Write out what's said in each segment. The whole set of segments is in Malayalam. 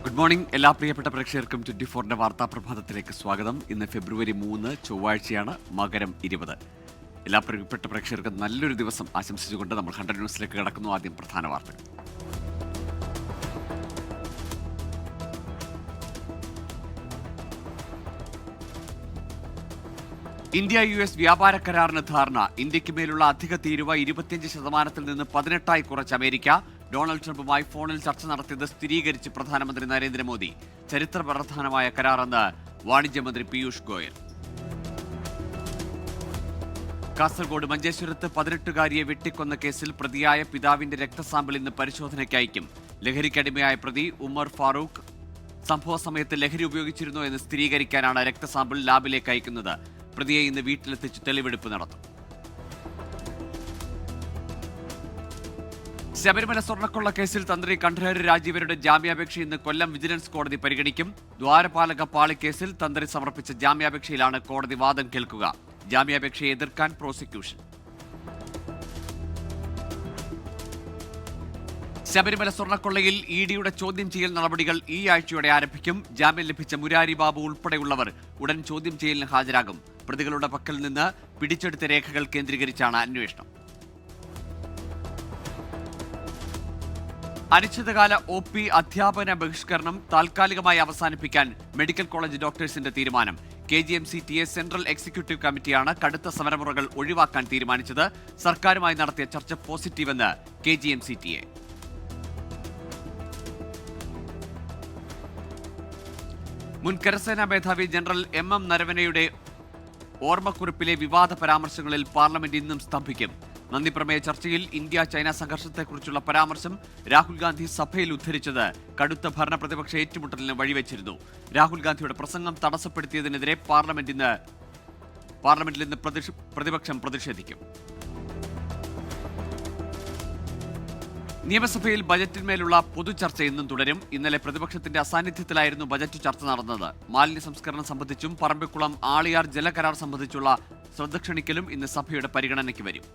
ഗുഡ് മോർണിംഗ് എല്ലാ പ്രിയപ്പെട്ട പ്രേക്ഷകർക്കും 24-ന്റെ വാർത്താ പ്രഭാതത്തിലേക്ക് സ്വാഗതം. ഇന്ന് ഫെബ്രുവരി 3 ചൊവ്വാഴ്ചയാണ്, മകരം 20. എല്ലാ പ്രിയപ്പെട്ട പ്രേക്ഷകർക്കും നല്ലൊരു ദിവസം ആശംസിച്ചുകൊണ്ട് നമ്മൾ 100 ന്യൂസിലേക്ക് കടക്കുന്നു. ആദ്യം പ്രധാന വാർത്തകൾ. ഇന്ത്യ US വ്യാപാര കരാറിന് ധാരണ. ഇന്ത്യക്ക് മേലുള്ള അധിക തീരുവ 25% നിന്ന് 18% കുറച്ച് അമേരിക്ക. ഡൊണാൾഡ് ട്രംപുമായി ഫോണിൽ ചർച്ച നടത്തിയത് സ്ഥിരീകരിച്ച് പ്രധാനമന്ത്രി നരേന്ദ്രമോദി. ചരിത്രപ്രധാനമായ കരാറെന്ന് വാണിജ്യമന്ത്രി പീയൂഷ് ഗോയൽ. കാസർഗോഡ് മഞ്ചേശ്വരത്ത് 18-കാരിയെ വെട്ടിക്കൊന്ന കേസിൽ പ്രതിയായ പിതാവിന്റെ രക്തസാമ്പിൾ ഇന്ന് പരിശോധനയ്ക്ക് അയക്കും. ലഹരിക്കടിമയായ പ്രതി ഉമർ ഫാറൂഖ് സംഭവ സമയത്ത് ലഹരി ഉപയോഗിച്ചിരുന്നോ എന്ന് സ്ഥിരീകരിക്കാനാണ് രക്തസാമ്പിൾ ലാബിലേക്ക് അയക്കുന്നത്. പ്രതിയെ ഇന്ന് വീട്ടിലെത്തിച്ച് തെളിവെടുപ്പ് നടത്തും. ശബരിമല സ്വർണ്ണക്കൊള്ള കേസിൽ തന്ത്രി കണ്ഠരര് രാജീവരുടെ ജാമ്യാപേക്ഷ ഇന്ന് കൊല്ലം വിജിലൻസ് കോടതി പരിഗണിക്കും. ദ്വാരപാലക പാളിക്കേസിൽ തന്ത്രി സമർപ്പിച്ച ജാമ്യാപേക്ഷയിലാണ് കോടതി വാദം കേൾക്കുക. ജാമ്യാപേക്ഷയെ എതിർക്കാൻ പ്രോസിക്യൂഷൻ. ശബരിമല സ്വർണ്ണക്കൊള്ളയിൽ ഇഡിയുടെ ചോദ്യം ചെയ്യൽ നടപടികൾ ഈ ആഴ്ചയോടെ ആരംഭിക്കും. ജാമ്യം ലഭിച്ച മുരാരി ബാബു ഉൾപ്പെടെയുള്ളവർ ഉടൻ ചോദ്യം ചെയ്യലിന് ഹാജരാകും. പ്രതികളുടെ പക്കൽ നിന്ന് പിടിച്ചെടുത്ത രേഖകൾ കേന്ദ്രീകരിച്ചാണ് അന്വേഷണം. അനിശ്ചിതകാല OP അധ്യാപന ബഹിഷ്കരണം താൽക്കാലികമായി അവസാനിപ്പിക്കാൻ മെഡിക്കൽ കോളേജ് ഡോക്ടേഴ്സിന്റെ തീരുമാനം. KGMC-TA സെൻട്രൽ എക്സിക്യൂട്ടീവ് കമ്മിറ്റിയാണ് കടുത്ത സമരമുറകൾ ഒഴിവാക്കാൻ തീരുമാനിച്ചത്. സർക്കാരുമായി നടത്തിയ ചർച്ച പോസിറ്റീവെന്ന് KGMC-TA. മുൻ കരസേനാ മേധാവി ജനറൽ MM നരവനെയുടെ ഓർമ്മക്കുറിപ്പിലെ വിവാദ പരാമർശങ്ങളിൽ പാർലമെന്റ് ഇന്നും സ്തംഭിക്കും. നന്ദിപ്രമേയ ചർച്ചയിൽ ഇന്ത്യ ചൈന സംഘർഷത്തെക്കുറിച്ചുള്ള പരാമർശം രാഹുൽ ഗാന്ധി സഭയിൽ ഉദ്ധരിച്ചത് കടുത്ത ഭരണ പ്രതിപക്ഷ ഏറ്റുമുട്ടലിന് വഴിവെച്ചിരുന്നു. രാഹുൽ ഗാന്ധിയുടെ പ്രസംഗം തടസ്സപ്പെടുത്തിയതിനെതിരെ പാർലമെന്റിൽ ഇന്ന് പ്രതിപക്ഷം പ്രതിഷേധിക്കും. നിയമസഭയിൽ ബജറ്റിന്മേലുള്ള പൊതുചർച്ച ഇന്നും തുടരും. ഇന്നലെ പ്രതിപക്ഷത്തിന്റെ അസാന്നിധ്യത്തിലായിരുന്നു ബജറ്റ് ചർച്ച നടന്നത്. മാലിന്യ സംസ്കരണം സംബന്ധിച്ചും പറമ്പിക്കുളം ആളിയാർ ജലകരാർ സംബന്ധിച്ചുള്ള ശ്രദ്ധ ക്ഷണിക്കലും ഇന്ന് സഭയുടെ പരിഗണനയ്ക്ക് വരും.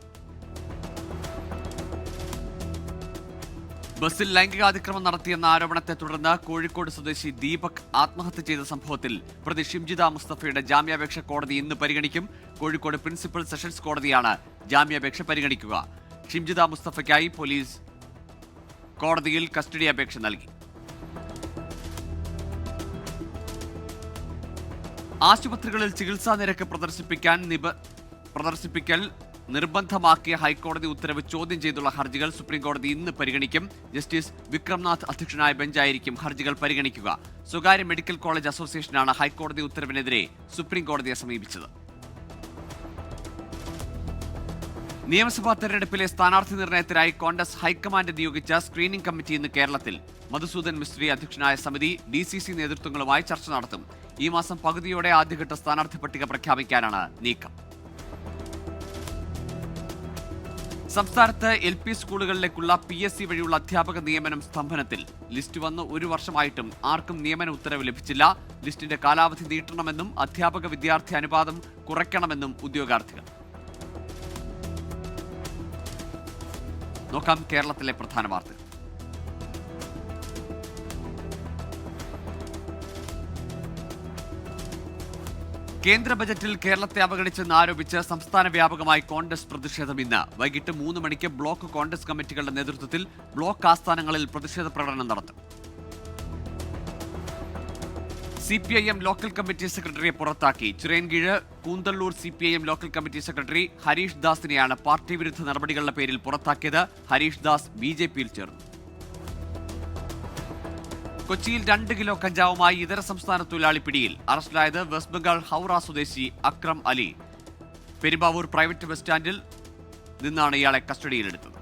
ബസ്സിൽ ലൈംഗികാതിക്രമം നടത്തിയെന്ന ആരോപണത്തെ തുടർന്ന് കോഴിക്കോട് സ്വദേശി ദീപക് ആത്മഹത്യ ചെയ്ത സംഭവത്തിൽ പ്രതി ഷിംജിത മുസ്തഫയുടെ ജാമ്യാപേക്ഷ കോടതി ഇന്ന് പരിഗണിക്കും. കോഴിക്കോട് പ്രിൻസിപ്പൽ സെഷൻസ് കോടതിയാണ് ജാമ്യാപേക്ഷ പരിഗണിക്കുക. ഷിംജിത മുസ്തഫയ്ക്കായി പോലീസ് കോടതിയിൽ കസ്റ്റഡി അപേക്ഷ നൽകി. ആശുപത്രികളിൽ ചികിത്സാ നിരക്ക് പ്രദർശിപ്പിക്കൽ നിർബന്ധമാക്കിയ ഹൈക്കോടതി ഉത്തരവ് ചോദ്യം ചെയ്തുള്ള ഹർജികൾ സുപ്രീംകോടതി ഇന്ന് പരിഗണിക്കും. ജസ്റ്റിസ് വിക്രംനാഥ് അധ്യക്ഷനായ ബെഞ്ചായിരിക്കും ഹർജികൾ പരിഗണിക്കുക. സ്വകാര്യ മെഡിക്കൽ കോളേജ് അസോസിയേഷനാണ് ഹൈക്കോടതി ഉത്തരവിനെതിരെ സുപ്രീംകോടതിയെ സമീപിച്ചത്. നിയമസഭാ തെരഞ്ഞെടുപ്പിലെ സ്ഥാനാർത്ഥി നിർണയത്തിനായി കോൺഗ്രസ് ഹൈക്കമാൻഡ് നിയോഗിച്ച സ്ക്രീനിംഗ് കമ്മിറ്റി ഇന്ന് കേരളത്തിൽ. മധുസൂദൻ മിസ്ത്രി അധ്യക്ഷനായ സമിതി DCC നേതൃത്വങ്ങളുമായി ചർച്ച നടത്തും. ഈ മാസം പകുതിയോടെ ആദ്യഘട്ട സ്ഥാനാർത്ഥി പട്ടിക പ്രഖ്യാപിക്കാനാണ് നീക്കം. സംസ്ഥാനത്ത് LP സ്കൂളുകളിലേക്കുള്ള PSC വഴിയുള്ള അധ്യാപക നിയമനം സ്തംഭനത്തിൽ. ലിസ്റ്റ് വന്ന് 1 വർഷമായിട്ടും ആർക്കും നിയമന ഉത്തരവ് ലഭിച്ചില്ല. ലിസ്റ്റിന്റെ കാലാവധി നീട്ടണമെന്നും അധ്യാപക വിദ്യാർത്ഥി അനുപാതം കുറയ്ക്കണമെന്നും ഉദ്യോഗാർത്ഥികൾ. നോക്കാം കേരളത്തിലെ പ്രധാന വാർത്തകൾ. കേന്ദ്ര ബജറ്റിൽ കേരളത്തെ അവഗണിച്ചെന്ന് ആരോപിച്ച് സംസ്ഥാന വ്യാപകമായി കോൺഗ്രസ് പ്രതിഷേധം ഇന്ന് വൈകിട്ട് 3 മണിക്ക് ബ്ലോക്ക് കോൺഗ്രസ് കമ്മിറ്റികളുടെ നേതൃത്വത്തിൽ ബ്ലോക്ക് ആസ്ഥാനങ്ങളിൽ പ്രതിഷേധ പ്രകടനം നടത്തും. CPIM ലോക്കൽ കമ്മിറ്റി സെക്രട്ടറിയെ പുറത്താക്കി. Chirayinkeezhu Koonthalloor CPIM local committee secretary Harish ദാസിനെയാണ് പാർട്ടി വിരുദ്ധ നടപടികളുടെ പേരിൽ പുറത്താക്കിയത്. ഹരീഷ് ദാസ് BJPയിൽ ചേർന്നു. കൊച്ചിയിൽ 2 കിലോ കഞ്ചാവുമായി ഇതര സംസ്ഥാന തൊഴിലാളി പിടിയിൽ. അറസ്റ്റിലായത് വെസ്റ്റ് ബംഗാൾ ഹൗറ സ്വദേശി അക്രം അലി. പെരുമ്പാവൂർ പ്രൈവറ്റ് ബസ് സ്റ്റാൻഡിൽ നിന്നാണ് ഇയാളെ കസ്റ്റഡിയിലെടുത്തത്.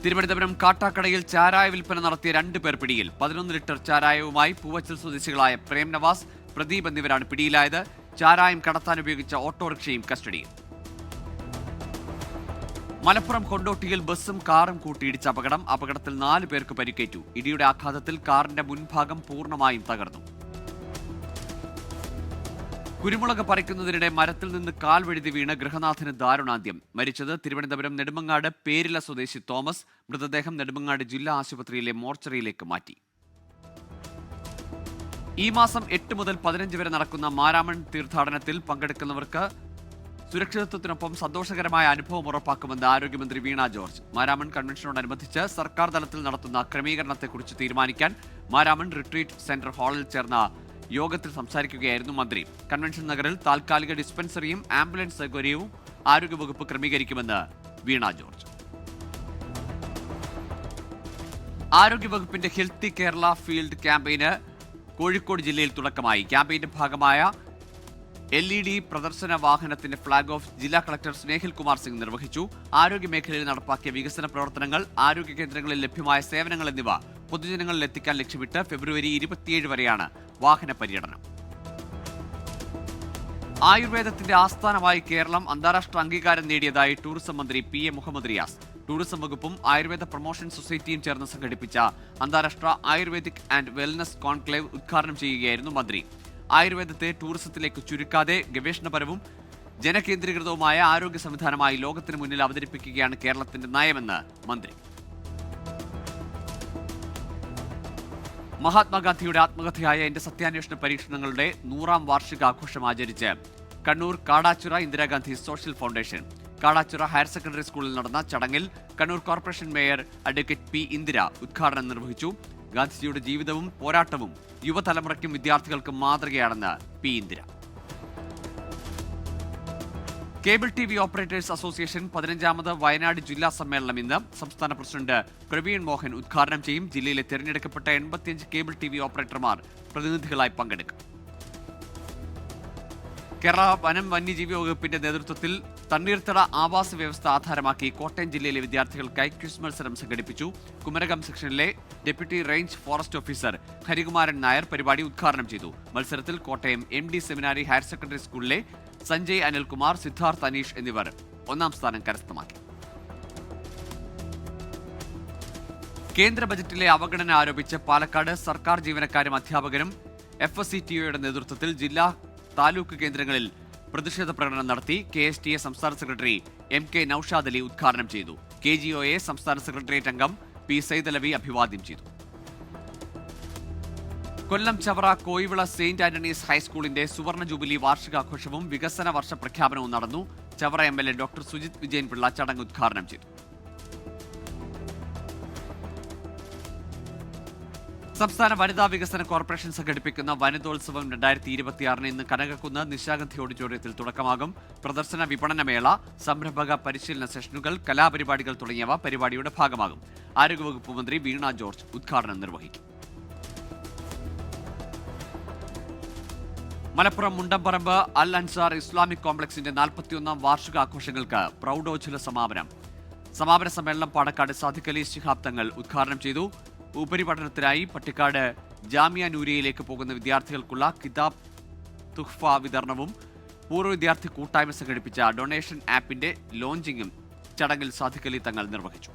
തിരുവനന്തപുരം കാട്ടാക്കടയിൽ ചാരായ വിൽപ്പന നടത്തിയ 2 പേർ പിടിയിൽ. 11 ലിറ്റർ ചാരായവുമായി പൂവച്ചൽ സ്വദേശികളായ പ്രേം നവാസ്, പ്രദീപ് എന്നിവരാണ് പിടിയിലായത്. ചാരായം കടത്താൻ ഉപയോഗിച്ച ഓട്ടോറിക്ഷയും കസ്റ്റഡിയിൽ. മലപ്പുറം കൊണ്ടോട്ടിയിൽ ബസ്സും കാറും കൂട്ടിയിടിച്ച അപകടത്തിൽ 4 പേർക്ക് പരിക്കേറ്റു. ഇടിയുടെ ആഘാതത്തിൽ കാറിന്റെ മുൻഭാഗം പൂർണ്ണമായും തകർന്നു. കുരുമുളക് പറിക്കുന്നതിനിടെ മരത്തിൽ നിന്ന് കാൽ വഴുതി വീണ് ഗൃഹനാഥന് ദാരുണാന്ത്യം. മരിച്ചത് തിരുവനന്തപുരം നെടുമങ്ങാട് പേരില സ്വദേശി തോമസ്. മൃതദേഹം നെടുമങ്ങാട് ജില്ലാ ആശുപത്രിയിലെ മോർച്ചറിയിലേക്ക് മാറ്റി. ഈ മാസം 8 മുതൽ 15 വരെ നടക്കുന്ന മാരാമൺ തീർത്ഥാടനത്തിൽ പങ്കെടുക്കുന്നവർക്ക് സുരക്ഷിതത്വത്തിനൊപ്പം സന്തോഷകരമായ അനുഭവം ഉറപ്പാക്കുമെന്ന് ആരോഗ്യമന്ത്രി വീണ ജോർജ്. മാരാമൺ കൺവെൻഷനോടനുബന്ധിച്ച് സർക്കാർ തലത്തിൽ നടത്തുന്ന ക്രമീകരണത്തെക്കുറിച്ച് തീരുമാനിക്കാൻ മാരാമൺ റിട്രീറ്റ് സെന്റർ ഹാളിൽ ചേർന്ന യോഗത്തിൽ സംസാരിക്കുകയായിരുന്നു മന്ത്രി. കൺവെൻഷൻ നഗറിൽ താൽക്കാലിക ഡിസ്പെൻസറിയും ആംബുലൻസ് സൗകര്യവും ആരോഗ്യവകുപ്പ് ക്രമീകരിക്കുമെന്ന് വീണ ജോർജ്. ആരോഗ്യവകുപ്പിന്റെ ഹെൽത്തി കേരള ഫീൽഡ് ക്യാമ്പയിന് കോഴിക്കോട് ജില്ലയിൽ തുടക്കമായി. ക്യാമ്പയിന്റെ ഭാഗമായ LED പ്രദർശന വാഹനത്തിന്റെ ഫ്ളാഗ് ഓഫ് ജില്ലാ കളക്ടർ സ്നേഹിൽ കുമാർ സിംഗ് നിർവഹിച്ചു. ആരോഗ്യ മേഖലയിൽ നടപ്പാക്കിയ വികസന പ്രവർത്തനങ്ങൾ, ആരോഗ്യ കേന്ദ്രങ്ങളിൽ ലഭ്യമായ സേവനങ്ങൾ എന്നിവ പൊതുജനങ്ങളിൽ എത്തിക്കാൻ ലക്ഷ്യമിട്ട് ഫെബ്രുവരി 27 വരെയാണ് വാഹന പര്യടനം. ആയുർവേദത്തിന്റെ ആസ്ഥാനമായി കേരളം അന്താരാഷ്ട്ര അംഗീകാരം നേടിയതായി ടൂറിസം മന്ത്രി PM മുഹമ്മദ് റിയാസ്. ടൂറിസം വകുപ്പും ആയുർവേദ പ്രൊമോഷൻ സൊസൈറ്റിയും ചേർന്ന് സംഘടിപ്പിച്ച അന്താരാഷ്ട്ര ആയുർവേദിക് ആൻഡ് വെൽനസ് കോൺക്ലേവ് ഉദ്ഘാടനം ചെയ്യുകയായിരുന്നു മന്ത്രി. ആയുർവേദത്തെ ടൂറിസത്തിലേക്ക് ചുരുക്കാതെ ഗവേഷണപരവും ജനകേന്ദ്രീകൃതവുമായ ആരോഗ്യ സംവിധാനമായി ലോകത്തിന് മുന്നിൽ അവതരിപ്പിക്കുകയാണ് കേരളത്തിന്റെ നയമെന്ന് മന്ത്രി. മഹാത്മാഗാന്ധിയുടെ ആത്മകഥയായ എന്റെ സത്യാന്വേഷണ പരീക്ഷണങ്ങളുടെ 100ാം വാർഷികാഘോഷം ആചരിച്ച് Kannur Kadachira Indira Gandhi social foundation. Kadachira higher secondary സ്കൂളിൽ നടന്ന ചടങ്ങിൽ Kannur corporation mayor advocate P. Indira ഉദ്ഘാടനം നിർവഹിച്ചു. ഗാന്ധിജിയുടെ ജീവിതവും പോരാട്ടവും യുവതലമുറയ്ക്കും വിദ്യാർത്ഥികൾക്കും മാതൃകയാണെന്ന് P. Indira. Cable TV operators association 15ാമത് വയനാട് ജില്ലാ സമ്മേളനം ഇന്ന്. സംസ്ഥാന പ്രസിഡന്റ് പ്രവീൺ മോഹൻ ഉദ്ഘാടനം ചെയ്യും. ജില്ലയിലെ തിരഞ്ഞെടുക്കപ്പെട്ട 85 കേബിൾ TV ഓപ്പറേറ്റർമാർ പ്രതിനിധികളായി പങ്കെടുക്കും. കേരള വനം വന്യജീവി വകുപ്പിന്റെ നേതൃത്വത്തിൽ തണ്ണീർത്തട ആവാസ വ്യവസ്ഥ ആധാരമാക്കി കോട്ടയം ജില്ലയിലെ വിദ്യാർത്ഥികൾക്കായി ക്വിസ് മത്സരം സംഘടിപ്പിച്ചു. കുമരകം സെക്ഷനിലെ deputy range forest officer Harikumaran Nair പരിപാടി ഉദ്ഘാടനം ചെയ്തു. മത്സരത്തിൽ Kottayam MD seminary higher secondary സ്കൂളിലെ സഞ്ജയ് അനിൽകുമാർ, സിദ്ധാർത്ഥ് അനീഷ് എന്നിവർ 1ാം സ്ഥാനം കരസ്ഥമാക്കി. കേന്ദ്ര ബജറ്റിലെ അവഗണന ആരോപിച്ച് പാലക്കാട് സർക്കാർ ജീവനക്കാരും അധ്യാപകരും FSCTOയുടെ നേതൃത്വത്തിൽ ജില്ലാ താലൂക്ക് കേന്ദ്രങ്ങളിൽ പ്രതിഷേധ പ്രകടനം നടത്തി. KSTA സംസ്ഥാന സെക്രട്ടറി MK നൌഷാദ് അലി ഉദ്ഘാടനം ചെയ്തു. KGOയെ സംസ്ഥാന സെക്രട്ടേറിയറ്റ് അംഗം P. സൈദലവി അഭിവാദ്യം ചെയ്തു. കൊല്ലം ചവറ കോയിവിള സെയിന്റ് ആന്റണീസ് ഹൈസ്കൂളിന്റെ സുവർണ ജൂബിലി വാർഷികാഘോഷവും വികസന വർഷ പ്രഖ്യാപനവും നടന്നു. ചവറ MLA ഡോക്ടർ സുജിത് വിജയൻപിള്ള ചടങ്ങ് ഉദ്ഘാടനം ചെയ്തു. സംസ്ഥാന വനിതാ വികസന കോർപ്പറേഷൻ സംഘടിപ്പിക്കുന്ന വനിതോത്സവം 2026 ഇന്ന് കനകക്കുന്ന് നിശാഗന്ധി ഓഡിറ്റോറിയത്തിൽ തുടക്കമാകും. പ്രദർശന വിപണനമേള, സംരംഭക പരിശീലന സെഷനുകൾ, കലാപരിപാടികൾ തുടങ്ങിയവ പരിപാടിയുടെ ഭാഗമാകും. ആരോഗ്യവകുപ്പ് മന്ത്രി വീണ ജോർജ് ഉദ്ഘാടനം നിർവഹിക്കും. മലപ്പുറം മുണ്ടംപറമ്പ് അൽ അൻസാർ ഇസ്ലാമിക് കോംപ്ലക്സിന്റെ 41ാം വാർഷികാഘോഷങ്ങൾക്ക് പ്രൗഢോജ്വല സമാപനം. സമാപന സമ്മേളനം പാണക്കാട് സാദിഖ് അലി ശിഹാബ് തങ്ങൾ ഉദ്ഘാടനം ചെയ്തു. ഉപരിപഠനത്തിനായി പട്ടിക്കാട് ജാമിയ നൂരിയയിലേക്ക് പോകുന്ന വിദ്യാർത്ഥികൾക്കുള്ള കിതാബ് തുഹ്ഫ വിതരണവും പൂർവ്വ വിദ്യാർത്ഥി കൂട്ടായ്മ സംഘടിപ്പിച്ച ഡൊണേഷൻ ആപ്പിന്റെ ലോഞ്ചിങ്ങും ചടങ്ങിൽ സാദിഖ് അലി തങ്ങൾ നിർവഹിച്ചു.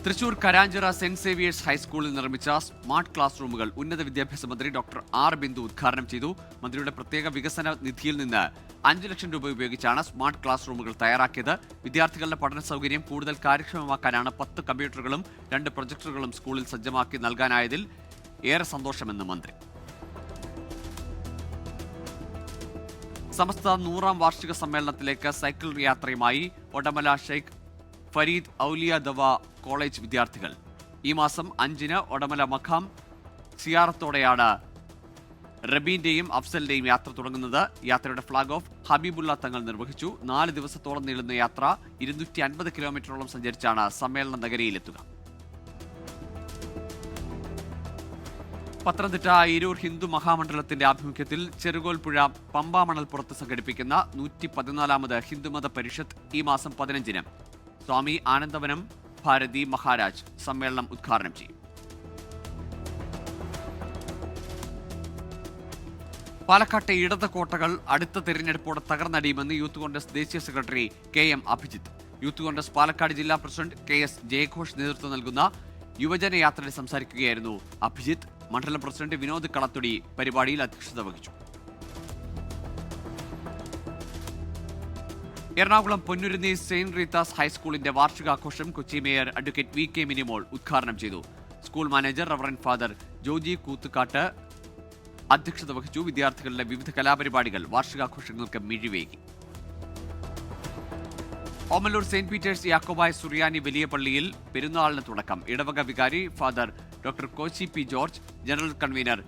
തൃശൂർ കരാഞ്ചിറ സെന്റ് സേവിയേഴ്സ് ഹൈസ്കൂളിൽ നിർമ്മിച്ച സ്മാർട്ട് ക്ലാസ് റൂമുകൾ ഉന്നത വിദ്യാഭ്യാസ മന്ത്രി ഡോക്ടർ R. ബിന്ദു ഉദ്ഘാടനം ചെയ്തു. മന്ത്രിയുടെ പ്രത്യേക വികസന നിധിയിൽ നിന്ന് 5 ലക്ഷം രൂപ ഉപയോഗിച്ചാണ് സ്മാർട്ട് ക്ലാസ് റൂമുകൾ തയ്യാറാക്കിയത്. വിദ്യാർത്ഥികളുടെ പഠന സൗകര്യം കൂടുതൽ കാര്യക്ഷമമാക്കാനാണ് 10 കമ്പ്യൂട്ടറുകളും 2 പ്രൊജക്ടറുകളും സ്കൂളിൽ സജ്ജമാക്കി നൽകാനായതിൽ ഏറെ സന്തോഷമെന്ന് മന്ത്രി. സമസ്ത 100ാം വാർഷിക സമ്മേളനത്തിലേക്ക് സൈക്കിൾ യാത്രയുമായി ഒഡമല ഷെയ്ഖ് ഫരീദ് ഔലിയ ദവ കോളേജ് വിദ്യാർത്ഥികൾ. ഈ മാസം 5-ന് ഒഡമല മഖാം സിയാറത്തോടെയാണ് റബീന്റെയും അഫ്സലിന്റെയും യാത്ര തുടങ്ങുന്നത്. യാത്രയുടെ ഫ്ളാഗ് ഓഫ് ഹബീബുള്ള തങ്ങൾ നിർവഹിച്ചു. 4 ദിവസത്തോളം നീളുന്ന യാത്ര 250 കിലോമീറ്ററോളം സഞ്ചരിച്ചാണ് സമ്മേളന നഗരിയിലെത്തുക. പത്തനംതിട്ട ഈരൂർ ഹിന്ദു മഹാമണ്ഡലത്തിന്റെ ആഭിമുഖ്യത്തിൽ ചെറുകോൽപ്പുഴ പമ്പാമണൽപ്പുറത്ത് സംഘടിപ്പിക്കുന്ന 114ാമത് ഹിന്ദുമത പരിഷത്ത് ഈ മാസം 15-ന് സ്വാമി ആനന്ദവനം ഭാരതി മഹാരാജ് സമ്മേളനം ഉദ്ഘാടനം ചെയ്യും. പാലക്കാട്ടെ ഇടത് കോട്ടകൾ അടുത്ത തെരഞ്ഞെടുപ്പോടെ തകർന്നടിയുമെന്ന് യൂത്ത് കോൺഗ്രസ് ദേശീയ secretary KM Abhijith. Youth Congress Palakkad ജില്ലാ പ്രസിഡന്റ് KS ജയഘോഷ് നേതൃത്വം നൽകുന്ന യുവജന യാത്രയിൽ സംസാരിക്കുകയായിരുന്നു അഭിജിത്ത്. മണ്ഡലം പ്രസിഡന്റ് വിനോദ് കളത്തുടി പരിപാടിയിൽ അധ്യക്ഷത വഹിച്ചു. എറണാകുളം പൊന്നുരുന്നി സെയിന്റ് റീത്താസ് ഹൈസ്കൂളിന്റെ വാർഷികാഘോഷം Kochi mayor advocate V K Minimol ഉദ്ഘാടനം ചെയ്തു. School manager reverend father Joji Koothukattu അധ്യക്ഷത വഹിച്ചു. വിദ്യാർത്ഥികളുടെ വിവിധ കലാപരിപാടികൾ വാർഷികാഘോഷങ്ങൾക്ക് മിഴിവേകി. ഓമല്ലൂർ സെന്റ് പീറ്റേഴ്സ് യാക്കോബായ സുറിയാനി വലിയ പള്ളിയിൽ പെരുന്നാളിന് തുടക്കം. ഇടവക വികാരി father doctor Koshy P George, general convener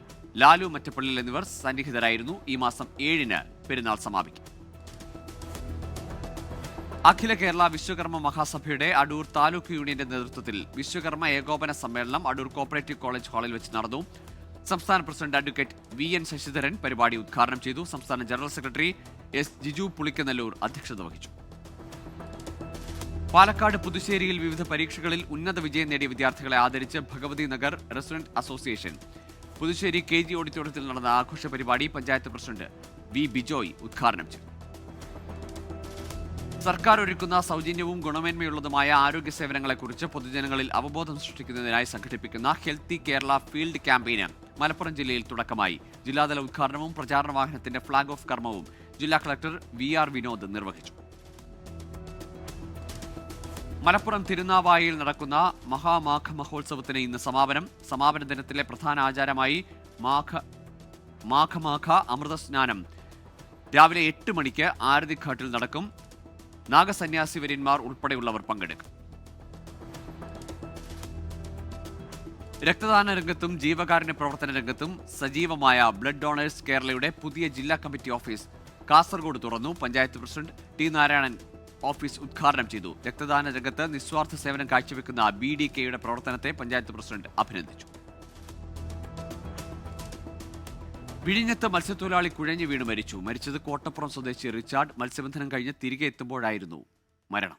Lalu Mattappallil എന്നിവർ സന്നിഹിതരായിരുന്നു. ഈ മാസം 7-ന് പെരുന്നാൾ സമാപിക്കും. അഖില കേരള വിശ്വകർമ്മ മഹാസഭയുടെ അടൂർ താലൂക്ക് യൂണിയന്റെ നേതൃത്വത്തിൽ വിശ്വകർമ്മ ഏകോപന സമ്മേളനം അടൂർ കോപ്പറേറ്റീവ് കോളേജ് ഹാളിൽ വെച്ച് നടന്നു. സംസ്ഥാന president advocate V N Sasidharan പരിപാടി ഉദ്ഘാടനം ചെയ്തു. സംസ്ഥാന general secretary S Jiju Pulikkanallur അധ്യക്ഷത വഹിച്ചു. പാലക്കാട് പുതുശ്ശേരിയിൽ വിവിധ പരീക്ഷകളിൽ ഉന്നത വിജയം നേടിയ വിദ്യാർത്ഥികളെ ആദരിച്ച് Bhagavathi Nagar resident association. Puthussery KG ഓഡിറ്റോറിയത്തിൽ നടന്ന ആഘോഷ പരിപാടി പഞ്ചായത്ത് പ്രസിഡന്റ് വി ബിജോയ് ഉദ്ഘാടനം ചെയ്തു. സർക്കാർ ഒരുക്കുന്ന സൗജന്യവും ഗുണമേന്മയുള്ളതുമായ ആരോഗ്യ സേവനങ്ങളെക്കുറിച്ച് പൊതുജനങ്ങളിൽ അവബോധം സൃഷ്ടിക്കുന്നതിനായി സംഘടിപ്പിക്കുന്ന ഹെൽത്തി കേരള ഫീൽഡ് ക്യാമ്പയിന് മലപ്പുറം ജില്ലയിൽ തുടക്കമായി. ജില്ലാതല ഉദ്ഘാടനവും പ്രചാരണ വാഹനത്തിന്റെ ഫ്ളാഗ് ഓഫ് കർമ്മവും ജില്ലാ കളക്ടർ VR വിനോദ് നിർവഹിച്ചു. മലപ്പുറം തിരുനാവായയിൽ നടക്കുന്ന മഹാമാഘ മഹോത്സവത്തിന് ഇന്ന് സമാപനം. സമാപന ദിനത്തിലെ പ്രധാന ആചാരമായി മാഘ അമൃതസ്നാനം രാവിലെ 8 മണിക്ക് ആരതിഘാട്ടിൽ നടക്കും. നാഗസന്യാസി വര്യന്മാർ ഉൾപ്പെടെയുള്ളവർ പങ്കെടുക്കും. രക്തദാന രംഗത്തും ജീവകാരുണ്യ പ്രവർത്തന രംഗത്തും സജീവമായ ബ്ലഡ് ഡോണേഴ്സ് കേരളയുടെ പുതിയ ജില്ലാ കമ്മിറ്റി ഓഫീസ് കാസർഗോഡ് തുറന്നു. Panchayat president T Narayanan office ഉദ്ഘാടനം ചെയ്തു. രക്തദാന രംഗത്ത് നിസ്വാർത്ഥ സേവനം കാഴ്ചവെക്കുന്ന BDKയുടെ പ്രവർത്തനത്തെ പഞ്ചായത്ത് പ്രസിഡന്റ് അഭിനന്ദിച്ചു. വിഴിഞ്ഞത്ത് മത്സ്യത്തൊഴിലാളി കുഴഞ്ഞു വീണ് മരിച്ചു. മരിച്ചത് കോട്ടപ്പുറം സ്വദേശി റിച്ചാർഡ്. മത്സ്യബന്ധനം കഴിഞ്ഞ് തിരികെ എത്തുമ്പോഴായിരുന്നു മരണം.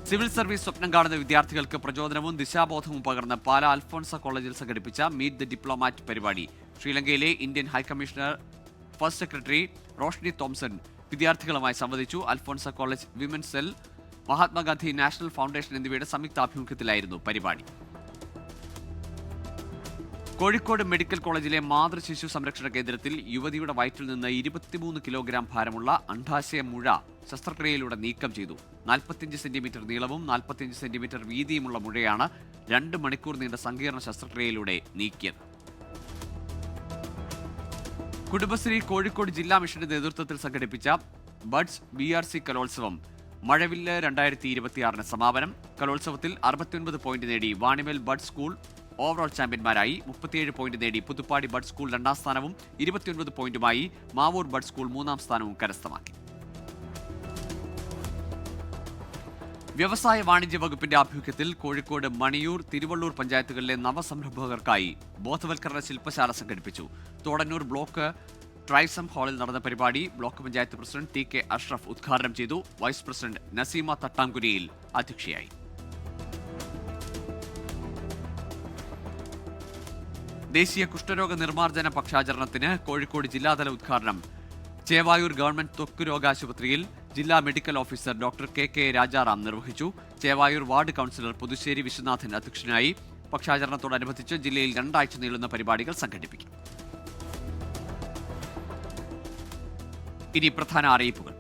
സിവിൽ സർവീസ് സ്വപ്നം കാണുന്ന വിദ്യാർത്ഥികൾക്ക് പ്രചോദനവും ദിശാബോധവും പകർന്ന് പാലാ അൽഫോൺസ കോളേജിൽ സംഘടിപ്പിച്ച മീറ്റ് ദ ഡിപ്ലോമാറ്റ് പരിപാടി ശ്രീലങ്കയിലെ Indian high commissioner first secretary Roshni Thomson വിദ്യാർത്ഥികളുമായി സംവദിച്ചു. Alphonsa college women's cell, Mahatma Gandhi national foundation എന്നിവയുടെ സംയുക്താഭിമുഖ്യത്തിലായിരുന്നു പരിപാടി. കോഴിക്കോട് മെഡിക്കൽ കോളേജിലെ മാതൃശിശു സംരക്ഷണ കേന്ദ്രത്തിൽ യുവതിയുടെ വയറ്റിൽ നിന്ന് 23 കിലോഗ്രാം ഭാരമുള്ള അണ്ഡാശയ മുഴ ശസ്ത്രക്രിയയിലൂടെ നീക്കം ചെയ്തു. 45 സെന്റിമീറ്റർ നീളവും 45 സെന്റിമീറ്റർ വീതിയുമുള്ള മുഴയാണ് 2 മണിക്കൂർ നീണ്ട സങ്കീർണ ശസ്ത്രക്രിയയിലൂടെ നീക്കിയത്. കുടുംബശ്രീ കോഴിക്കോട് ജില്ലാ മിഷന്റെ നേതൃത്വത്തിൽ സംഘടിപ്പിച്ച ബഡ്സ് BRC കലോത്സവം മഴവില്ല് 2026 സമാപനം. കലോത്സവത്തിൽ 69 പോയിന്റ് നേടി വാണിമേൽ ബഡ് സ്കൂൾ ഓവറോൾ ചാമ്പ്യന്മാരായി. 37 പോയിന്റ് നേടി പുതുപ്പാടി ബഡ് സ്കൂൾ 2ാം സ്ഥാനവും 29 പോയിന്റുമായി മാവൂർ ബഡ് സ്കൂൾ 3ാം സ്ഥാനവും കരസ്ഥമാക്കി. വ്യവസായ വാണിജ്യ വകുപ്പിന്റെ ആഭിമുഖ്യത്തിൽ കോഴിക്കോട് മണിയൂർ, തിരുവള്ളൂർ പഞ്ചായത്തുകളിലെ നവസംരംഭകർക്കായി ബോധവൽക്കരണ ശില്പശാല സംഘടിപ്പിച്ചു. തോടന്നൂർ ബ്ലോക്ക് ട്രൈസം ഹാളിൽ നടന്ന പരിപാടി block panchayat president TK Ashraf ഉദ്ഘാടനം ചെയ്തു. വൈസ് പ്രസിഡന്റ് നസീമ തട്ടാംകുരിയിൽ അധ്യക്ഷയായി. ദേശീയ കുഷ്ഠരോഗ നിർമ്മാർജ്ജന പക്ഷാചരണത്തിന് കോഴിക്കോട് ജില്ലാതല ഉദ്ഘാടനം ചേവായൂർ ഗവൺമെന്റ് ത്വക്ക് രോഗാശുപത്രിയിൽ ജില്ലാ medical officer doctor KK Rajaram നിർവഹിച്ചു. ചേവായൂർ വാർഡ് കൗൺസിലർ പുതുശ്ശേരി വിശ്വനാഥൻ അധ്യക്ഷനായി. പക്ഷാചരണത്തോടനുബന്ധിച്ച് ജില്ലയിൽ 2 ആഴ്ച നീളുന്ന പരിപാടികൾ സംഘടിപ്പിക്കും. ഇനി പ്രധാന അറിയിപ്പുകൾ.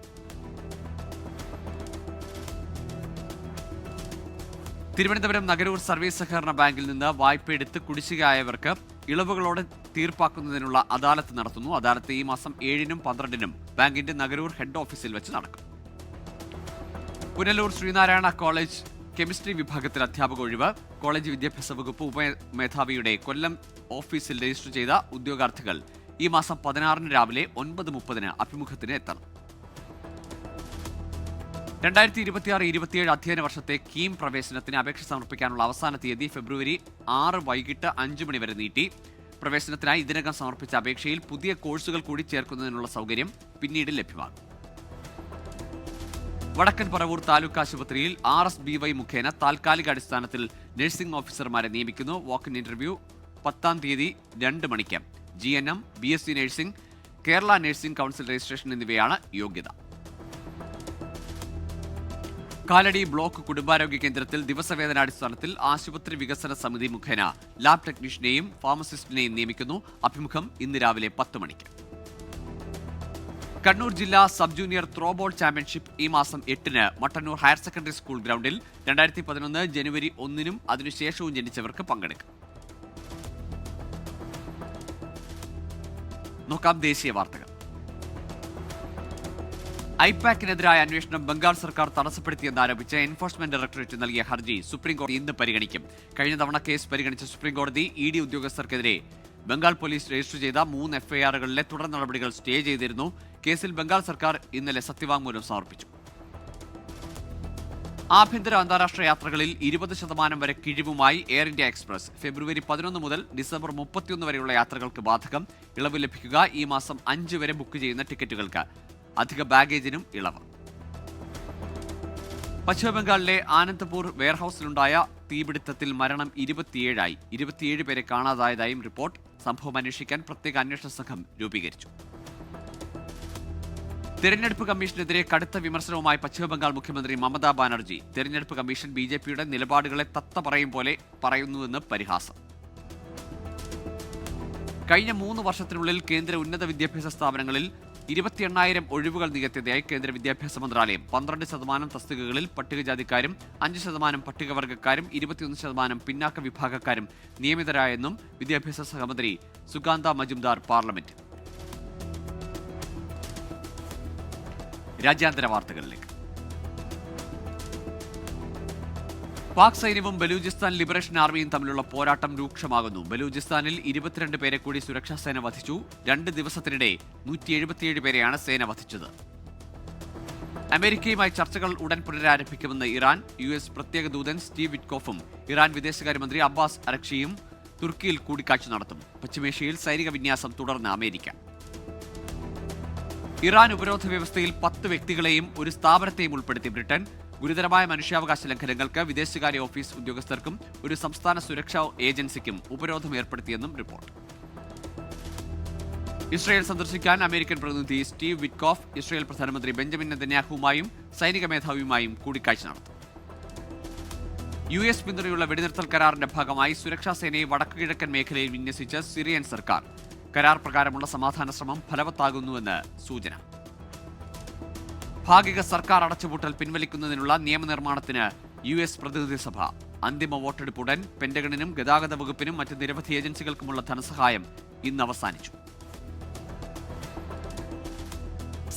തിരുവനന്തപുരം നഗരൂർ സർവീസ് സഹകരണ ബാങ്കിൽ നിന്ന് വായ്പയെടുത്ത് കുടിശ്ശികയായവർക്ക് ഇളവുകളോടെ തീർപ്പാക്കുന്നതിനുള്ള അദാലത്ത് നടത്തുന്നു. അദാലത്ത് ഈ മാസം 7-നും 12-നും ബാങ്കിന്റെ നഗരൂർ ഹെഡ് ഓഫീസിൽ വെച്ച് നടക്കും. പുനലൂർ ശ്രീനാരായണ കോളേജ് കെമിസ്ട്രി വിഭാഗത്തിൽ അധ്യാപക ഒഴിവ്. കോളേജ് വിദ്യാഭ്യാസ വകുപ്പ് ഉപമേധാവിയുടെ കൊല്ലം ഓഫീസിൽ രജിസ്റ്റർ ചെയ്ത ഉദ്യോഗാർത്ഥികൾ ഈ മാസം 16-ന് രാവിലെ 9:30-ന് അഭിമുഖത്തിന് എത്തണം. 2026-27 അധ്യയന വർഷത്തെ കീം പ്രവേശനത്തിന് അപേക്ഷ സമർപ്പിക്കാനുള്ള അവസാന തീയതി ഫെബ്രുവരി 6 വൈകിട്ട് 5 മണി വരെ നീട്ടി. പ്രവേശനത്തിനായി ഇതിനകം സമർപ്പിച്ച അപേക്ഷയിൽ പുതിയ കോഴ്സുകൾ കൂടി ചേർക്കുന്നതിനുള്ള സൗകര്യം പിന്നീട് ലഭ്യമാകും. വടക്കൻ പറവൂർ താലൂക്ക് ആശുപത്രിയിൽ RSBY മുഖേന താൽക്കാലിക അടിസ്ഥാനത്തിൽ നഴ്സിംഗ് ഓഫീസർമാരെ നിയമിക്കുന്നു. വാക്ക് ഇൻ ഇന്റർവ്യൂ 10-ാം തീയതി 2 മണിക്ക്. GNM, BSc nursing, Kerala nursing council registration എന്നിവയാണ് യോഗ്യത. കാലടി ബ്ലോക്ക് കുടുംബാരോഗ്യ കേന്ദ്രത്തിൽ ദിവസവേതനാടിസ്ഥാനത്തിൽ ആശുപത്രി വികസന സമിതി മുഖേന ലാബ് ടെക്നീഷ്യനെയും ഫാർമസിസ്റ്റിനെയും നിയമിക്കുന്നു. അഭിമുഖം ഇന്ന് രാവിലെ 10 മണിക്ക്. കണ്ണൂർ ജില്ലാ സബ് ജൂനിയർ ത്രോബോൾ ചാമ്പ്യൻഷിപ്പ് ഈ മാസം 8-ന് മട്ടന്നൂർ ഹയർ സെക്കൻഡറി സ്കൂൾ ഗ്രൗണ്ടിൽ 2011 ജനുവരി 1-നും അതിനുശേഷവും ജനിച്ചവർക്ക് പങ്കെടുക്കും. നോക്കാം ദേശീയ വാർത്തകൾ. ഐപാക്കിനെതിരായ അന്വേഷണം ബംഗാൾ സർക്കാർ തടസ്സപ്പെടുത്തിയെന്നാരോപിച്ച് എൻഫോഴ്സ്മെന്റ് ഡയറക്ടറേറ്റ് നൽകിയ ഹർജി സുപ്രീംകോടതി ഇന്ന് പരിഗണിക്കും. കഴിഞ്ഞ തവണ കേസ് പരിഗണിച്ച സുപ്രീംകോടതി ഇഡി ഉദ്യോഗസ്ഥർക്കെതിരെ ബംഗാൾ പോലീസ് രജിസ്റ്റർ ചെയ്ത 3 എഫ്ഐആറുകളിലെ തുടർ നടപടികൾ സ്റ്റേ ചെയ്തിരുന്നു. കേസിൽ ബംഗാൾ സർക്കാർ ഇന്നലെ സത്യവാങ്മൂലം സമർപ്പിച്ചു. ആഭ്യന്തര അന്താരാഷ്ട്ര യാത്രകളിൽ 20% വരെ കിഴിവുമായി എയർ ഇന്ത്യ എക്സ്പ്രസ്. ഫെബ്രുവരി 11 മുതൽ ഡിസംബർ 31 വരെയുള്ള യാത്രകൾക്ക് ബാധകം. ഇളവ് ലഭിക്കുക ഈ മാസം 5 വരെ ബുക്ക് ചെയ്യുന്ന ടിക്കറ്റുകൾക്ക്. അധിക ബാഗേജിനും ഇളവ്. പശ്ചിമബംഗാളിലെ ആനന്ദപൂർ വെയർഹൌസിലുണ്ടായ തീപിടുത്തത്തിൽ മരണം 27 27 പേരെ കാണാതായതായും റിപ്പോർട്ട്. സംഭവം അന്വേഷിക്കാൻ പ്രത്യേക അന്വേഷണ സംഘം രൂപീകരിച്ചു. തെരഞ്ഞെടുപ്പ് കമ്മീഷനെതിരെ കടുത്ത വിമർശനവുമായി പശ്ചിമബംഗാൾ മുഖ്യമന്ത്രി മമതാ ബാനർജി. തെരഞ്ഞെടുപ്പ് കമ്മീഷൻ ബിജെപിയുടെ നിലപാടുകളെ തത്ത പറയും പോലെ പറയുന്നുവെന്ന് പരിഹാസം. കഴിഞ്ഞ 3 വർഷത്തിനുള്ളിൽ കേന്ദ്ര ഉന്നത വിദ്യാഭ്യാസ സ്ഥാപനങ്ങളിൽ 28,000 ഒഴിവുകൾ നികത്തിയതായി കേന്ദ്ര വിദ്യാഭ്യാസ മന്ത്രാലയം. 12% തസ്തികകളിൽ പട്ടികജാതിക്കാരും 5% പട്ടികവർഗക്കാരും 21% പിന്നാക്ക വിഭാഗക്കാരും നിയമിതരായെന്നും വിദ്യാഭ്യാസ സഹമന്ത്രി സുകാന്ത മജുംദാർ പാർലമെന്റ്. രാജ്യാന്തര വാർത്തകളിലേക്ക്. പാക് സൈന്യവും ബലൂചിസ്ഥാൻ ലിബറേഷൻ ആർമിയും തമ്മിലുള്ള പോരാട്ടം രൂക്ഷമാകുന്നു. ബലൂചിസ്ഥാനിൽ 22 പേരെ കൂടി സുരക്ഷാ സേന വധിച്ചു. 2 ദിവസത്തിനിടെ 177 പേരെയാണ് സേന വധിച്ചത്. അമേരിക്കയുമായി ചർച്ചകൾ ഉടൻ പുനരാരംഭിക്കുമെന്ന് ഇറാൻ. US പ്രത്യേക ദൂതൻ സ്റ്റീവ് വിറ്റ്കോഫും ഇറാൻ വിദേശകാര്യമന്ത്രി അബ്ബാസ് അരക്ഷിയും തുർക്കിയിൽ കൂടിക്കാഴ്ച നടത്തും. പശ്ചിമേഷ്യയിൽ സൈനിക വിന്യാസം തുടർന്ന് അമേരിക്ക. ഇറാൻ ഉപരോധ വ്യവസ്ഥയിൽ 10 വ്യക്തികളെയും ഒരു സ്ഥാപനത്തെയും ഉൾപ്പെടുത്തി ബ്രിട്ടൻ. ഗുരുതരമായ മനുഷ്യാവകാശ ലംഘനങ്ങൾക്ക് വിദേശകാര്യ ഓഫീസ് ഉദ്യോഗസ്ഥർക്കും ഒരു സംസ്ഥാന സുരക്ഷാ ഏജൻസിക്കും ഉപരോധം ഏർപ്പെടുത്തിയെന്നും റിപ്പോർട്ട്. ഇസ്രായേൽ സന്ദർശിക്കാൻ അമേരിക്കൻ പ്രതിനിധി സ്റ്റീവ് വിറ്റ്കോഫ് ഇസ്രായേൽ പ്രധാനമന്ത്രി ബെഞ്ചമിൻ നെതന്യാഹുവുമായും സൈനിക മേധാവിയുമായും കൂടിക്കാഴ്ച നടത്തും. US പിന്തുണയുള്ള വെടിനിർത്തൽ കരാറിന്റെ ഭാഗമായി സുരക്ഷാ സേനയെ വടക്കുകിഴക്കൻ മേഖലയിൽ വിന്യസിച്ച സിറിയൻ സർക്കാർ. കരാർ പ്രകാരമുള്ള സമാധാന ശ്രമം ഫലവത്താകുന്നുവെന്ന് സൂചന. ഭാഗിക സർക്കാർ അടച്ചുപൂട്ടൽ പിൻവലിക്കുന്നതിനുള്ള നിയമനിർമ്മാണത്തിന് US പ്രതിനിധി സഭ. അന്തിമ വോട്ടെടുപ്പ് ഉടൻ. പെന്റഗണിനും ഗതാഗത വകുപ്പിനും മറ്റ് നിരവധി ഏജൻസികൾക്കുമുള്ള ധനസഹായം ഇന്ന് അവസാനിച്ചു.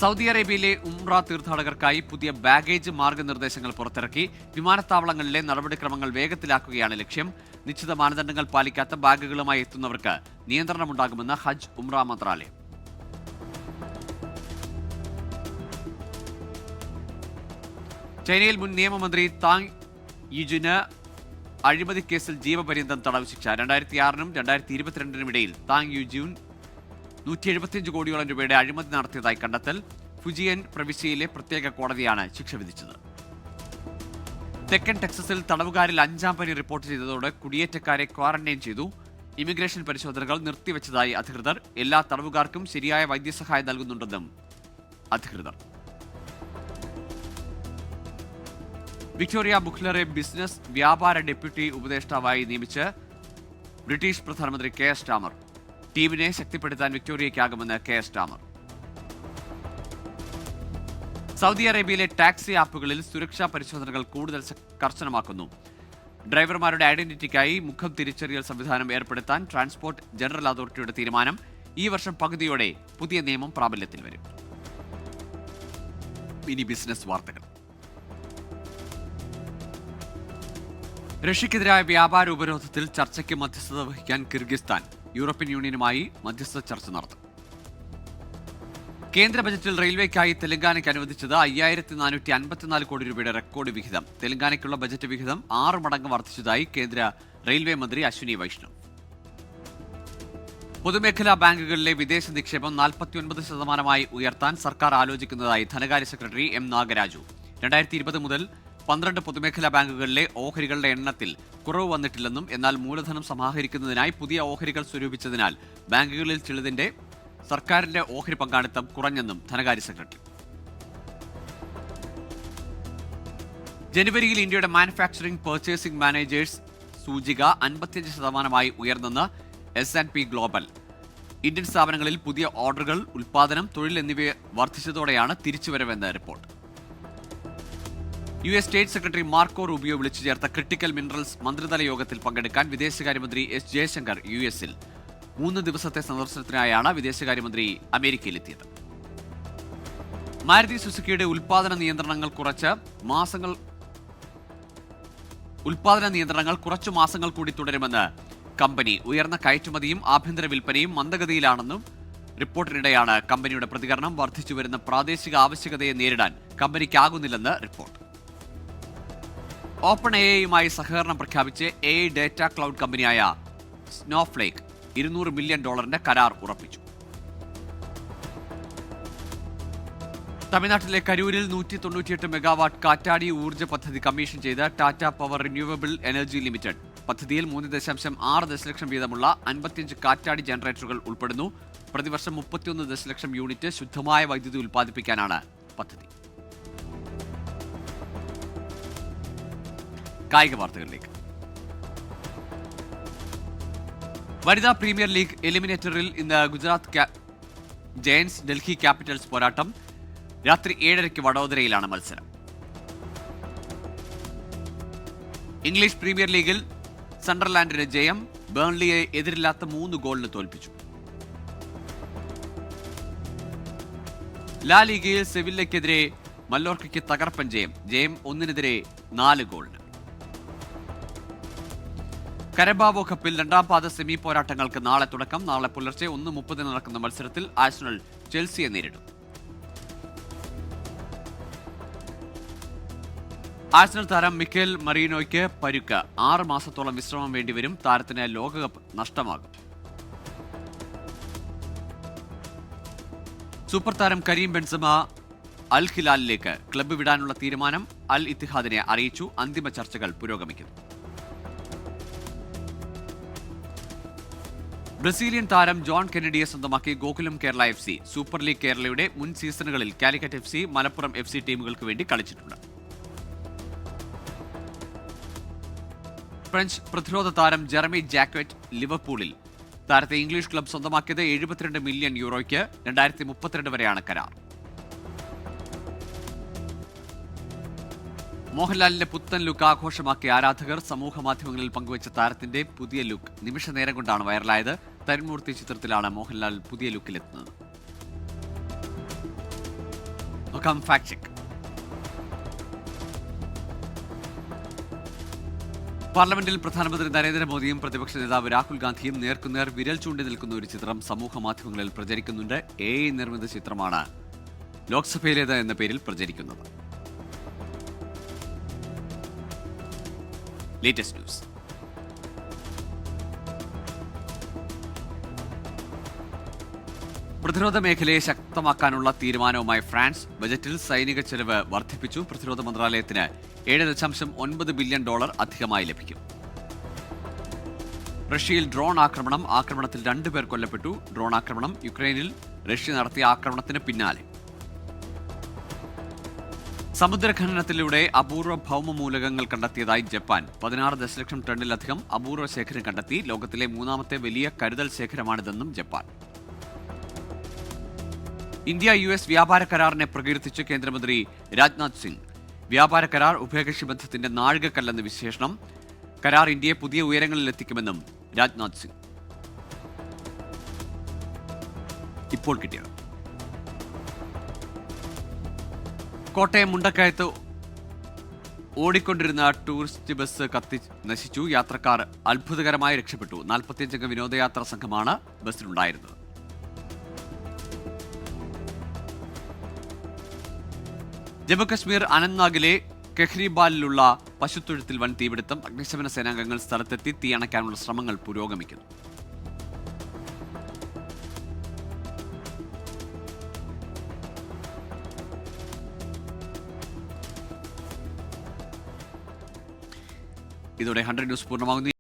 സൗദി അറേബ്യയിലെ ഉംറ തീർത്ഥാടകർക്കായി പുതിയ ബാഗേജ് മാർഗനിർദ്ദേശങ്ങൾ പുറത്തിറക്കി. വിമാനത്താവളങ്ങളിലെ നടപടിക്രമങ്ങൾ വേഗത്തിലാക്കുകയാണ് ലക്ഷ്യം. നിശ്ചിത മാനദണ്ഡങ്ങൾ പാലിക്കാത്ത ബാഗുകളുമായി എത്തുന്നവർക്ക് നിയന്ത്രണമുണ്ടാകുമെന്ന് ഹജ്ജ് ഉംറ മന്ത്രാലയം. ചൈനയിൽ മുൻ നിയമമന്ത്രി താങ് യിജുന് അഴിമതി കേസിൽ ജീവപര്യന്തം തടവ് ശിക്ഷ. 2006-നും 2022-നും ഇടയിൽ താങ് യുജുൻ 175 കോടിയോളം രൂപയുടെ അഴിമതി നടത്തിയതായി കണ്ടെത്തൽ. ഫുജിയൻ പ്രവിശ്യയിലെ പ്രത്യേക കോടതിയാണ് ശിക്ഷ വിധിച്ചത്. തെക്കൻ ടെക്സസിൽ തടവുകാരിൽ 5-ാം പനി റിപ്പോർട്ട് ചെയ്തതോടെ കുടിയേറ്റക്കാരെ ക്വാറന്റൈൻ ചെയ്തു. ഇമിഗ്രേഷൻ പരിശോധനകൾ നിർത്തിവെച്ചതായി അധികൃതർ. എല്ലാ തടവുകാർക്കും ശരിയായ വൈദ്യസഹായം നൽകുന്നുണ്ടെന്നും അധികൃതർ. വിക്ടോറിയ ബുഖ്ലറെ ബിസിനസ് വ്യാപാര ഡെപ്യൂട്ടി ഉപദേഷ്ടാവായി നിയമിച്ച് ബ്രിട്ടീഷ് പ്രധാനമന്ത്രി കെയർ സ്റ്റാമർ. ടീമിനെ ശക്തിപ്പെടുത്താൻ വിക്ടോറിയയ്ക്കാകുമെന്ന് കെയർ സ്റ്റാമർ. സൗദി അറേബ്യയിലെ ടാക്സി ആപ്പുകളിൽ സുരക്ഷാ പരിശോധനകൾ കൂടുതൽ കർശനമാക്കുന്നു. ഡ്രൈവർമാരുടെ ഐഡന്റിറ്റിക്കായി മുഖം തിരിച്ചറിയൽ സംവിധാനം ഏർപ്പെടുത്താൻ ട്രാൻസ്പോർട്ട് ജനറൽ അതോറിറ്റിയുടെ തീരുമാനം. ഈ വർഷം പകുതിയോടെ പുതിയ നിയമം പ്രാബല്യത്തിൽ വരും. ഇനി ബിസിനസ് വാർത്തകൾ. റഷ്യക്കെതിരായ വ്യാപാര ഉപരോധത്തിൽ ചർച്ചയ്ക്ക് മധ്യസ്ഥത വഹിക്കാൻ കിർഗിസ്ഥാൻ. യൂറോപ്യൻ യൂണിയനുമായി മധ്യസ്ഥ ചർച്ച നടത്തും. കേന്ദ്ര ബജറ്റിൽ റെയിൽവേക്കായി തെലങ്കാനയ്ക്ക് അനുവദിച്ചത് 5454 കോടി രൂപയുടെ റെക്കോർഡ് വിഹിതം. തെലങ്കാനയ്ക്കുള്ള ബജറ്റ് വിഹിതം 6 മടങ്ങ് വർദ്ധിച്ചതായി കേന്ദ്ര റെയിൽവേ മന്ത്രി അശ്വിനി വൈഷ്ണവ്. പൊതുമേഖലാ ബാങ്കുകളിലെ വിദേശ നിക്ഷേപം 49% ഉയർത്താൻ സർക്കാർ ആലോചിക്കുന്നതായി ധനകാര്യ സെക്രട്ടറി എം നാഗരാജു. 2020 മുതൽ 12 പൊതുമേഖലാ ബാങ്കുകളിലെ ഓഹരികളുടെ എണ്ണത്തിൽ കുറവ് വന്നിട്ടില്ലെന്നും എന്നാൽ മൂലധനം സമാഹരിക്കുന്നതിനായി പുതിയ ഓഹരികൾ സ്വരൂപിച്ചതിനാൽ ബാങ്കുകളിൽ ചിലതിന്റെ സർക്കാരിന്റെ ഓഹരി പങ്കാളിത്തം കുറഞ്ഞെന്നും ധനകാര്യ സെക്രട്ടറി. ജനുവരിയിൽ ഇന്ത്യയുടെ മാനുഫാക്ചറിംഗ് പർച്ചേസിംഗ് മാനേജേഴ്സ് സൂചിക 55% ഉയർന്നെന്ന് S&P ഗ്ലോബൽ. ഇന്ത്യൻ സ്ഥാപനങ്ങളിൽ പുതിയ ഓർഡറുകൾ, ഉൽപ്പാദനം, തൊഴിൽ എന്നിവ വർദ്ധിച്ചതോടെയാണ് തിരിച്ചുവരവെന്ന് report. US state secretary Marco Rubio വിളിച്ചു ചേർത്ത ക്രിട്ടിക്കൽ മിനറൽസ് മന്ത്രിതല യോഗത്തിൽ പങ്കെടുക്കാൻ വിദേശകാര്യമന്ത്രി എസ് ജയശങ്കർ US-ൽ 3 ദിവസത്തെ സന്ദർശനത്തിനായാണ് വിദേശകാര്യമന്ത്രി അമേരിക്കയിലെത്തിയത്. മാരുതി സുസുക്കിയുടെ ഉൽപ്പാദന നിയന്ത്രണങ്ങൾ കുറച്ചു മാസങ്ങൾ കൂടി തുടരുമെന്ന് കമ്പനി. ഉയർന്ന കയറ്റുമതിയും ആഭ്യന്തര വിൽപ്പനയും മന്ദഗതിയിലാണെന്നും റിപ്പോർട്ടിനിടെയാണ് കമ്പനിയുടെ പ്രതികരണം. വർദ്ധിച്ചുവരുന്ന പ്രാദേശിക ആവശ്യകതയെ നേരിടാൻ കമ്പനിക്കാകുന്നില്ലെന്ന് റിപ്പോർട്ട്. ഓപ്പൺ AI സഹകരണം പ്രഖ്യാപിച്ച് AI ഡേറ്റ ക്ലൗഡ് കമ്പനിയായ സ്നോഫ്ലേക്ക് $200 മില്യൺ കരാർ ഉറപ്പിച്ചു. തമിഴ്നാട്ടിലെ കരൂരിൽ 198 മെഗാവാട്ട് കാറ്റാടി ഊർജ്ജ പദ്ധതി കമ്മീഷൻ ചെയ്ത Tata power renewable energy limited. പദ്ധതിയിൽ 3.6 ദശലക്ഷം വീതമുള്ള 55 കാറ്റാടി ജനറേറ്ററുകൾ ഉൾപ്പെടുന്നു. പ്രതിവർഷം 31 ദശലക്ഷം യൂണിറ്റ് ശുദ്ധമായ വൈദ്യുതി ഉൽപ്പാദിപ്പിക്കാനാണ് പദ്ധതി. കായിക വാർത്തകളിലേക്ക്. വനിതാ പ്രീമിയർ ലീഗ് എലിമിനേറ്ററിൽ ഇന്ന് ഗുജറാത്ത് ജയന്റ്സ് ഡൽഹി ക്യാപിറ്റൽസ് പോരാട്ടം. രാത്രി 7:30 വഡോദരയിലാണ് മത്സരം. ഇംഗ്ലീഷ് പ്രീമിയർ ലീഗിൽ സണ്ടർലാൻഡിന് ജയം. ബേൺലിയെ എതിരില്ലാത്ത 3 ഗോളിന് തോൽപ്പിച്ചു. ലാ ലീഗയിൽ സെവില്ലയ്ക്കെതിരെ മല്ലോർക്കയ്ക്ക് തകർപ്പൻ ജയം. 1-നെതിരെ 4 ഗോളിന്. കരബാവോ കപ്പിൽ 2ാം പാദ സെമി പോരാട്ടങ്ങൾക്ക് നാളെ തുടക്കം. നാളെ പുലർച്ചെ 1:30 നടക്കുന്ന മത്സരത്തിൽ ആഴ്സണൽ ചെൽസിയെ നേരിടും. ആഴ്സണൽ താരം മിക്കേൽ മറീനോയ്ക്ക് പരുക്ക്. 6 മാസത്തോളം വിശ്രമം വേണ്ടിവരും. താരത്തിന് ലോകകപ്പ് നഷ്ടമാകും. സൂപ്പർ താരം കരീം ബെൻസമ അൽ ഹിലാലിലേക്ക് ക്ലബ്ബ് വിടാനുള്ള തീരുമാനം അൽ ഇത്തിഹാദിനെ അറിയിച്ചു. അന്തിമ ചർച്ചകൾ പുരോഗമിക്കുന്നു. ബ്രസീലിയൻ താരം ജോൺ കെന്നഡിയെ സ്വന്തമാക്കി Gokulam Kerala FC. Super league കേരളയുടെ മുൻ സീസണുകളിൽ കാലിക്കറ്റ് FC, മലപ്പുറം FC ടീമുകൾക്ക് വേണ്ടി കളിച്ചിട്ടുണ്ട്. ഫ്രഞ്ച് പ്രതിരോധ താരം ജെറമി ജാക്വറ്റ് ലിവർപൂളിൽ. താരത്തെ ഇംഗ്ലീഷ് ക്ലബ്ബ് സ്വന്തമാക്കിയത് 72 മില്യൺ യൂറോയ്ക്ക്. 2032 വരെയാണ് കരാർ. മോഹൻലാലിന്റെ പുത്തൻ ലുക്ക് ആഘോഷമാക്കിയ ആരാധകർ സമൂഹ മാധ്യമങ്ങളിൽ പങ്കുവച്ച താരത്തിന്റെ പുതിയ ലുക്ക് നിമിഷ നേരം കൊണ്ടാണ് വൈറലായത്. തരുൺമൂർത്തി ചിത്രത്തിലാണ് മോഹൻലാൽ പുതിയ ലുക്കിലെത്തുന്നത്. Fact check. പാർലമെന്റിൽ പ്രധാനമന്ത്രി നരേന്ദ്രമോദിയും പ്രതിപക്ഷ നേതാവ് രാഹുൽ ഗാന്ധിയും നേർക്കുനേർ വിരൽ ചൂണ്ടി നിൽക്കുന്ന ഒരു ചിത്രം സമൂഹ മാധ്യമങ്ങളിൽ പ്രചരിക്കുന്നുണ്ട്. AI നിർമ്മിത ചിത്രമാണ് ലോക്സഭയിലേത് എന്ന പേരിൽ പ്രചരിക്കുന്നത്. Latest news. പ്രതിരോധ മേഖലയെ ശക്തമാക്കാനുള്ള തീരുമാനവുമായി ഫ്രാൻസ്. ബജറ്റിൽ സൈനിക ചെലവ് വർദ്ധിപ്പിച്ചു. പ്രതിരോധ മന്ത്രാലയത്തിന് $7.9 ബില്യൺ അധികമായി ലഭിക്കും. റഷ്യയിൽ ഡ്രോൺ ആക്രമണം. ആക്രമണത്തിൽ 2 പേർ കൊല്ലപ്പെട്ടു. ഡ്രോൺ ആക്രമണം യുക്രൈനിൽ റഷ്യ നടത്തിയ ആക്രമണത്തിന് പിന്നാലെ. സമുദ്രഖനനത്തിലൂടെ അപൂർവ ഭൗമമൂലകങ്ങൾ കണ്ടെത്തിയതായി ജപ്പാൻ. 16 ദശലക്ഷം ടണ്ണിലധികം അപൂർവ ശേഖരം കണ്ടെത്തി. ലോകത്തിലെ 3ാമത്തെ വലിയ കരുതൽ ശേഖരമാണിതെന്നും ജപ്പാൻ. ഇന്ത്യ US വ്യാപാര കരാറിനെ പ്രകീർത്തിച്ച് കേന്ദ്രമന്ത്രി രാജ്നാഥ് സിംഗ്. വ്യാപാര കരാർ ഉഭയകക്ഷി ബന്ധത്തിന്റെ നാഴികക്കല്ലെന്ന് വിശേഷണം. കരാർ ഇന്ത്യയെ പുതിയ ഉയരങ്ങളിലെത്തിക്കുമെന്നും രാജ്നാഥ് സിംഗ്. ഇപ്പോൾ കിട്ടിയത്. കോട്ടയം മുണ്ടക്കയത്ത് ഓടിക്കൊണ്ടിരുന്ന ടൂറിസ്റ്റ് ബസ് കത്തി നശിച്ചു. യാത്രക്കാർ അത്ഭുതകരമായി രക്ഷപ്പെട്ടു. 45 അംഗ വിനോദയാത്രാ സംഘമാണ് ബസ്സിലുണ്ടായിരുന്നത്. ജമ്മുകശ്മീർ അനന്ത്നാഗിലെ കെഹ്രിബാലിലുള്ള പശുത്തൊഴുത്തിൽ വൻ തീപിടുത്തം. അഗ്നിശമന സേനാംഗങ്ങൾ സ്ഥലത്തെത്തി തീ അണയ്ക്കാനുള്ള ശ്രമങ്ങൾ പുരോഗമിക്കുന്നു. ഇതോടെ 100 ന്യൂസ് പൂർണ്ണമാകുന്നു.